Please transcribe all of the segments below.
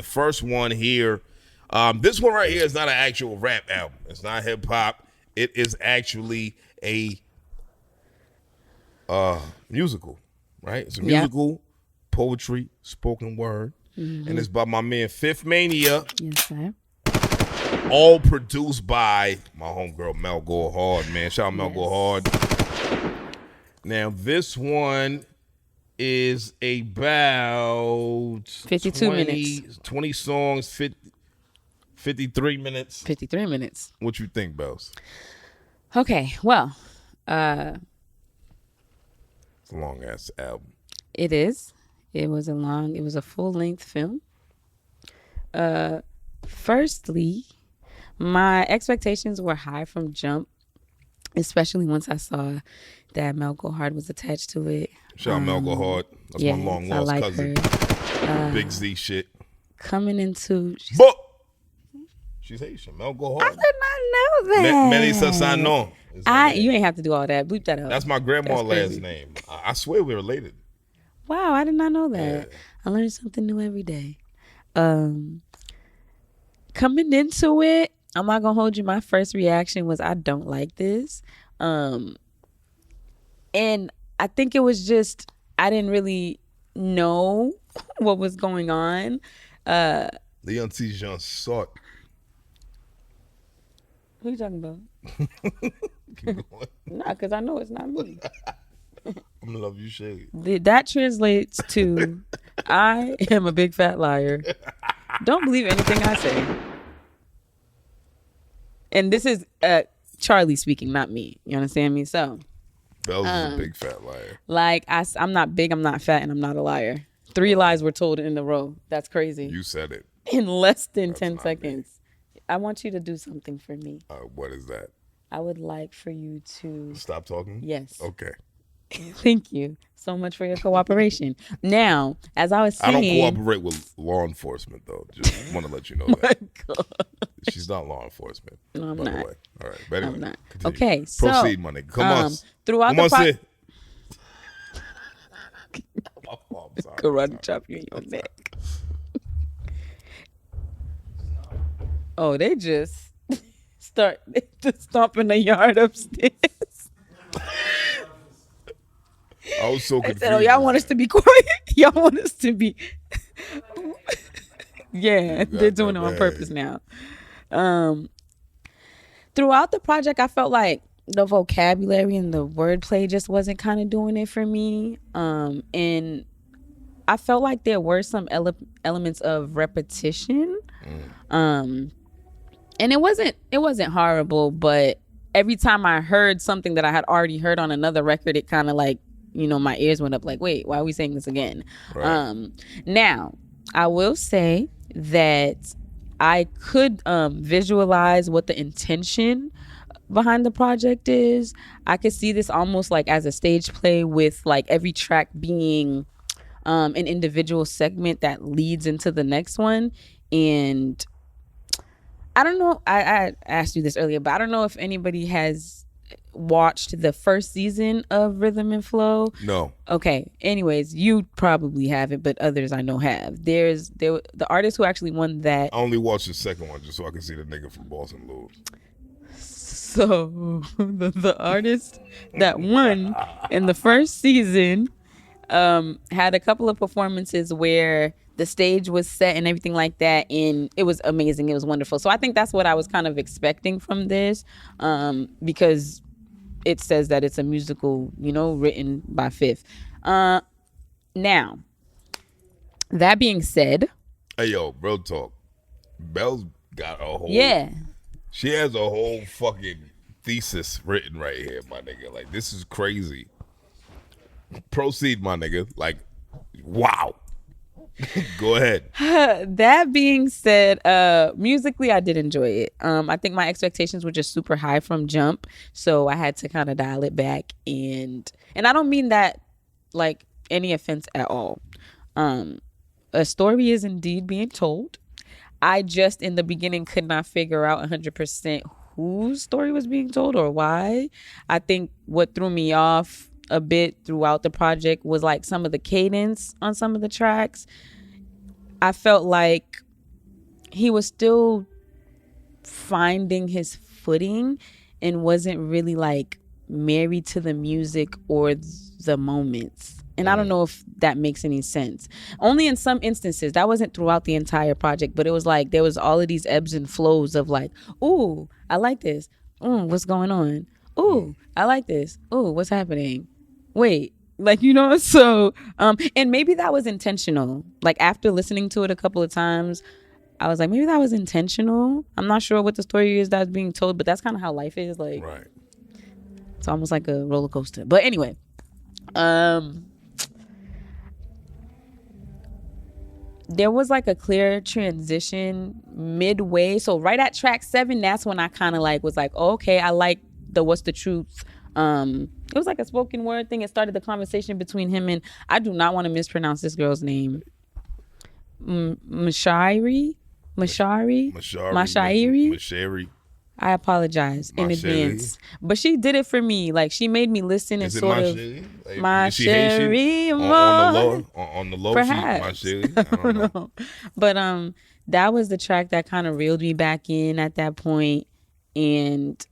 The first one here. This one right here is not an actual rap album. It's not hip hop. It is actually a musical, right? It's a musical, poetry, spoken word, and it's by my man Phifth Mania. Yes, sir. All produced by my homegirl Mel Go Hard, man. Shout out Mel Go Hard. Now this one is about 52 minutes. 20 songs, 53 minutes. 53 minutes. What you think, Bells? Okay, well, It's a long ass album. it is. It was a full-length film. Firstly, my expectations were high from jump, especially once I saw that Mel Go Hard was attached to it. Shout out Mel Go Hard. That's my long lost cousin. Her. Big Z shit. Coming into... She's Haitian. Mel Go Hard. I did not know that. Melissa Sanon. You ain't have to do all that. Bleep that up. That's my grandma's last name. I swear we're related. Wow, I did not know that. Yeah. I learned something new every day. Coming into it, I'm not gonna hold you. My first reaction was I don't like this, and I think it was just I didn't really know what was going on. Leon T. Jean Sort. Who you talking about? Keep going. Nah, because I know it's not me. I'm gonna love you, Shady. That translates to I am a big fat liar. Don't believe anything I say. And this is Charlie speaking, not me. You understand me? So Bells is a big fat liar. Like I'm not big, I'm not fat, and I'm not a liar. 3 lies were told in a row. That's crazy. You said it. In less than 10 seconds. Me. I want you to do something for me. What is that? I would like for you to... Stop talking? Yes. Okay. Thank you so much for your cooperation. Now, as I was saying... I don't cooperate with law enforcement, though. Just want to let you know that. God. She's not law enforcement. No, I'm by not. The way. All right. But anyway, I'm not. Continue. Okay, so... Proceed, my nigga. Come on. Throughout Come the... sorry. Karate chop you in your neck. Oh, they just stomping the yard upstairs. I was so confused. Said, y'all want us to be quiet? Y'all want us to be... Yeah, they're doing it on purpose now. Throughout the project, I felt like the vocabulary and the wordplay just wasn't kind of doing it for me. And I felt like there were some elements of repetition. And it wasn't horrible, but every time I heard something that I had already heard on another record, it kind of like, my ears went up like, wait, why are we saying this again? Right. Now, I will say that I could visualize what the intention behind the project is. I could see this almost like as a stage play with like every track being an individual segment that leads into the next one. And I don't know, I asked you this earlier, but I don't know if anybody has watched the first season of Rhythm and Flow. No. Okay. Anyways, you probably haven't, but others I know have. The artist who actually won that. I only watched the second one just so I can see the nigga from Boston lose. So the artist that won in the first season had a couple of performances where the stage was set and everything like that, and it was amazing. It was wonderful. So I think that's what I was kind of expecting from this, because it says that it's a musical, written by Phifth. Now, that being said... Hey, yo, real talk. Belle's got a whole... Yeah. She has a whole fucking thesis written right here, my nigga. Like, this is crazy. Proceed, my nigga. Like, wow. Go ahead. That being said, musically, I did enjoy it. I think my expectations were just super high from jump, so I had to kind of dial it back. And I don't mean that like any offense at all. A story is indeed being told. I just in the beginning could not figure out 100% whose story was being told or why. I think what threw me off a bit throughout the project was like some of the cadence on some of the tracks. I felt like he was still finding his footing and wasn't really like married to the music or the moments. And I don't know if that makes any sense. Only in some instances. That wasn't throughout the entire project, but it was like there was all of these ebbs and flows of like, ooh, I like this. What's going on? Ooh, I like this. Ooh, what's happening? Wait, like, you know, so and maybe that was intentional. Like after listening to it a couple of times, I was like, maybe that was intentional. I'm not sure what the story is that's being told, but that's kind of how life is. Like, Right. It's almost like a roller coaster. But anyway, there was like a clear transition midway. So right at track 7, that's when I kind of like was like, oh, okay, I like the What's the Truth. It was like a spoken word thing. It started the conversation between him and, I do not want to mispronounce this girl's name. Mashiri. I apologize in advance. But she did it for me. Like, she made me listen and sort of... Mashiri? On the low, perhaps. I don't know. But that was the track that kind of reeled me back in at that point. And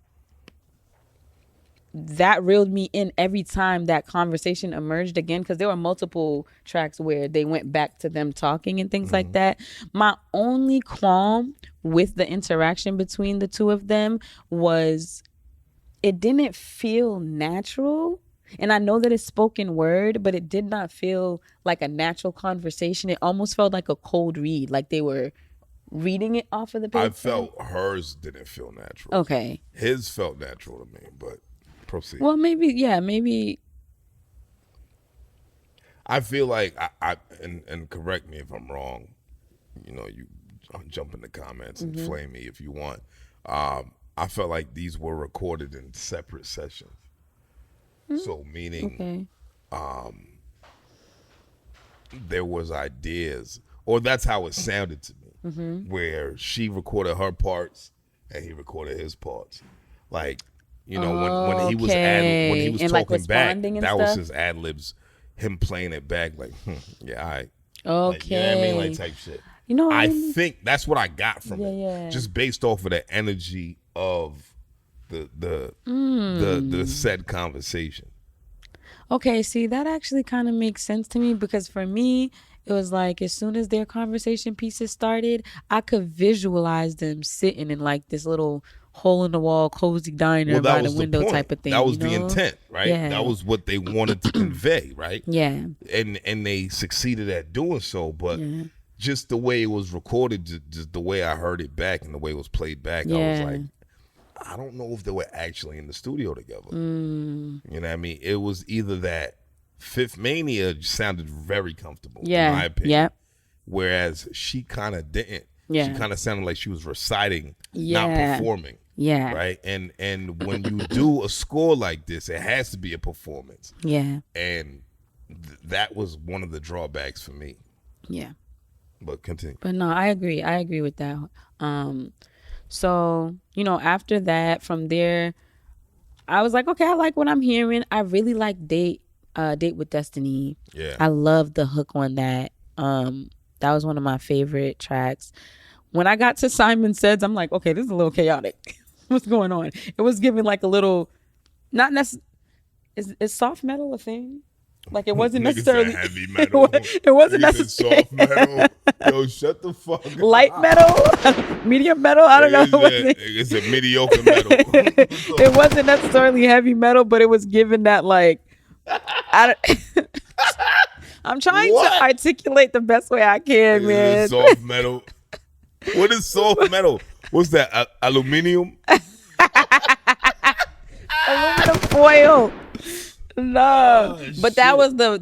that reeled me in every time that conversation emerged again, because there were multiple tracks where they went back to them talking and things like that. My only qualm with the interaction between the two of them was it didn't feel natural. And I know that it's spoken word, but it did not feel like a natural conversation. It almost felt like a cold read, like they were reading it off of the paper. I felt hers didn't feel natural. Okay. His felt natural to me, but proceed. Well, maybe. I feel like and correct me if I'm wrong. You know, you jump in the comments and flame me if you want. I felt like these were recorded in separate sessions. So meaning, there was ideas, or that's how it sounded to me, where she recorded her parts and he recorded his parts. Like, you know, when he was and talking like back, that was his ad libs, him playing it back like, yeah, all right. Okay. Like, you know what I mean? Like type shit. You know, I think that's what I got from it, just based off of the energy of the said conversation. Okay, see, that actually kind of makes sense to me, because for me, it was like as soon as their conversation pieces started, I could visualize them sitting in like this little hole in the wall, cozy diner by the window type of thing. That was the intent, right? Yeah. That was what they wanted to convey, right? Yeah. And they succeeded at doing so, but just the way it was recorded, just the way I heard it back and the way it was played back, I was like, I don't know if they were actually in the studio together. You know what I mean? It was either that Phifth Mania sounded very comfortable, in my opinion. Whereas she kind of didn't. She kind of sounded like she was reciting, not performing. Yeah. Right? And when you do a score like this, it has to be a performance. Yeah. And that was one of the drawbacks for me. Yeah. But continue. But no, I agree. I agree with that. So, you know, after that, from there, I was like, okay, I like what I'm hearing. I really like Date with Destiny. Yeah. I love the hook on that. That was one of my favorite tracks. When I got to Simon Says, I'm like, okay, this is a little chaotic. What's going on? It was giving like a little, not necessarily, is soft metal a thing? Like it wasn't necessarily heavy metal. It wasn't necessarily soft metal. Yo, shut the fuck up. Light metal, medium metal. I don't know. It's a mediocre metal. It wasn't necessarily heavy metal, but it was given that like. I'm trying to articulate the best way I can, man. Soft metal. What is soft metal? What's that? Aluminium? Aluminum foil. No, but that was the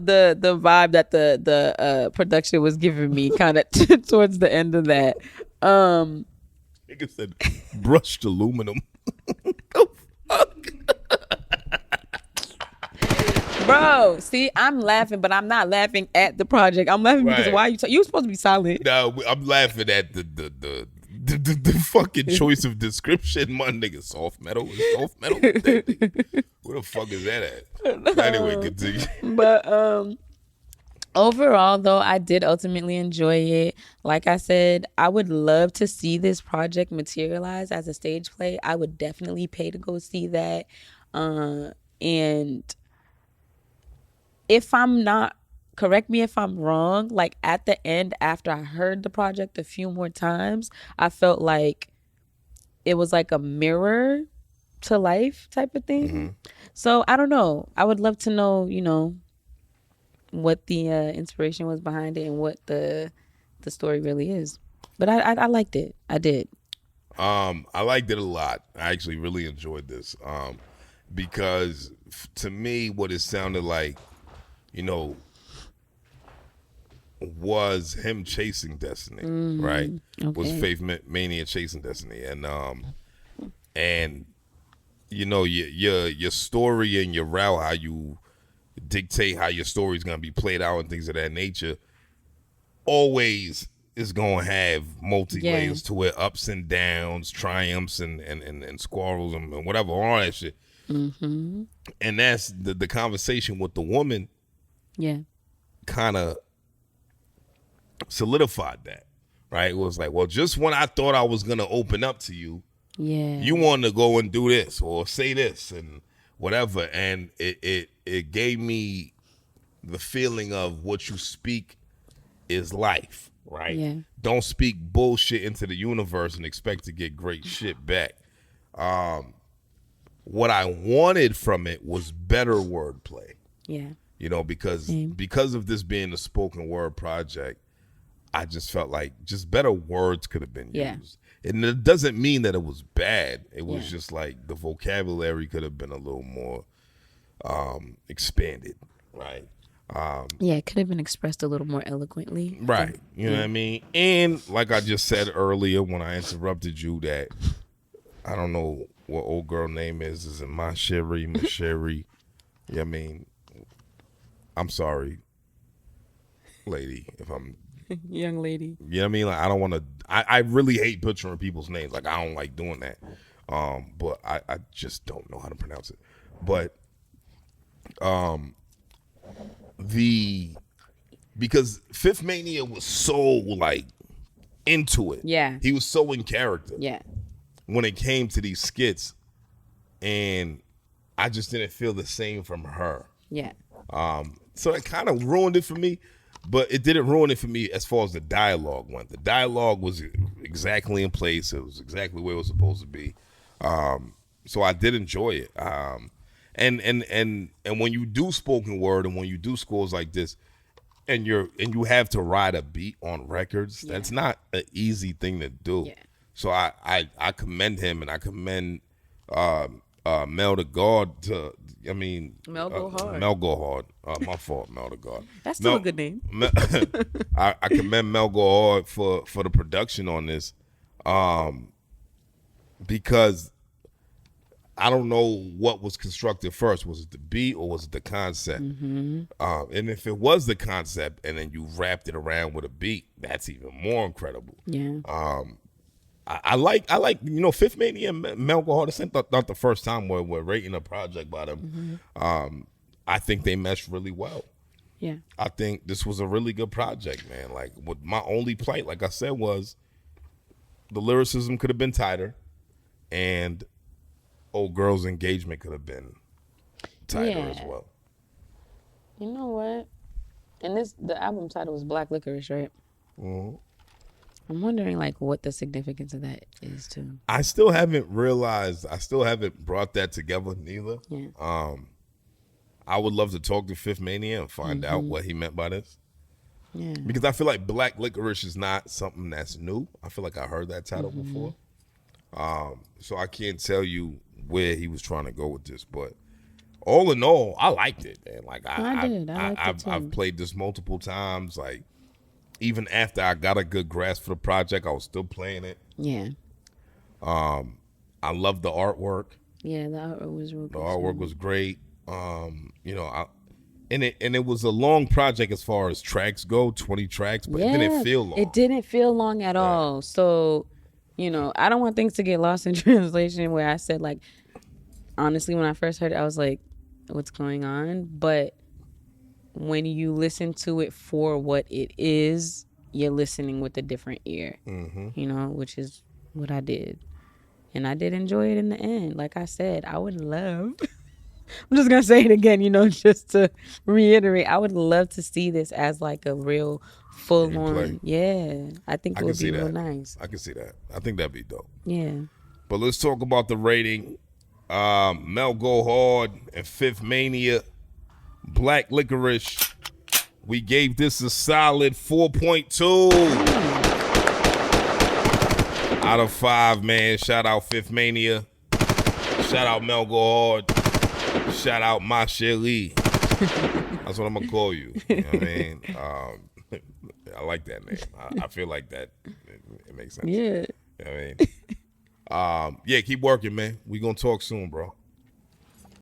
vibe that the production was giving me kind of towards the end of that. Nigga said brushed aluminum. Go fuck. Bro, see, I'm laughing, but I'm not laughing at the project. I'm laughing because why you you supposed to be silent. No, I'm laughing at the fucking choice of description. My nigga, soft metal. Soft metal. Where the fuck is that at? Anyway, continue. But Overall, though, I did ultimately enjoy it. Like I said, I would love to see this project materialize as a stage play. I would definitely pay to go see that. And if I'm not, correct me if I'm wrong, like at the end, after I heard the project a few more times, I felt like it was like a mirror to life type of thing. So I don't know. I would love to know, what the inspiration was behind it and what the story really is. But I liked it. I did. I liked it a lot. I actually really enjoyed this because to me, what it sounded like, was him chasing destiny, right? Okay. Was Phifth Mania chasing destiny, and your story and your route, how you dictate how your story is gonna be played out and things of that nature, always is gonna have multi layers to it, ups and downs, triumphs and squabbles and whatever, all that shit. Mm-hmm. And that's the conversation with the woman. Yeah. Kind of solidified that, right? It was like, well, just when I thought I was gonna open up to you, you wanted to go and do this or say this and whatever, and it gave me the feeling of what you speak is life, right? Yeah. Don't speak bullshit into the universe and expect to get great shit back. What I wanted from it was better wordplay. Yeah. Because of this being a spoken word project, I just felt like just better words could have been used. And it doesn't mean that it was bad. It was just like the vocabulary could have been a little more expanded, right? It could have been expressed a little more eloquently. Right. You know what I mean? And like I just said earlier when I interrupted you, that I don't know what old girl name is. Is it Masheri? Yeah, I mean, I'm sorry, lady, if I'm young lady. You know what I mean? Like, I don't want to. I really hate butchering people's names. Like, I don't like doing that. But I just don't know how to pronounce it. But because Phifth Mania was so like into it. Yeah. He was so in character. Yeah. When it came to these skits, and I just didn't feel the same from her. Yeah. So it kind of ruined it for me, but it didn't ruin it for me as far as the dialogue went. The dialogue was exactly in place. It was exactly where it was supposed to be. So I did enjoy it. And when you do spoken word and when you do scores like this, and you have to ride a beat on records, that's not an easy thing to do. Yeah. So I commend him, and I commend Mel to God to. I mean, Mel Go Hard. Mel Go Hard. My fault, Mel to God. That's still a good name. I commend Mel Go Hard for the production on this, because I don't know what was constructed first. Was it the beat or was it the concept? Mm-hmm. And if it was the concept and then you wrapped it around with a beat, that's even more incredible. Yeah. I like Phifth Mania and Mel Go Hard. It's not the first time we're rating a project by them. Mm-hmm. I think they meshed really well. Yeah. I think this was a really good project, man. Like, what my only plight, like I said, was the lyricism could have been tighter, and old girl's engagement could have been tighter as well. You know what? And the album title was Black Licorice, right? Mm-hmm. I'm wondering, like, what the significance of that is, too. I still haven't brought that together, neither. Yeah. I would love to talk to Phifth Mania and find out what he meant by this. Yeah. Because I feel like Black Licorice is not something that's new. I feel like I heard that title before. So I can't tell you where he was trying to go with this, but all in all, I liked it, man. Like I've played this multiple times. Like, even after I got a good grasp for the project, I was still playing it. Yeah. I love the artwork. Yeah, the artwork was real good. The artwork was great. And it was a long project as far as tracks go, 20 tracks, but it didn't feel long. It didn't feel long at all. So, I don't want things to get lost in translation where I said, like, honestly, when I first heard it, I was like, what's going on? But when you listen to it for what it is, you're listening with a different ear, you know, which is what I did. And I did enjoy it in the end. Like I said, I would love, I'm just going to say it again, you know, just to reiterate, I would love to see this as like a real full Gameplay. on. Yeah. I think I it can would see be real that. nice. I can see that. I think that'd be dope. Yeah. But let's talk about the rating. Mel Go Hard and Phifth Mania, Black Licorice. We gave this a solid 4.2 out of 5, man. Shout out Phifth Mania. Shout out Mel Go Hard. Shout out Ma Shelly. That's what I'm going to call you. You know what I mean? I like that name. I feel like that. It makes sense. Yeah. You know what I mean? Yeah, keep working, man. We gonna talk soon, bro.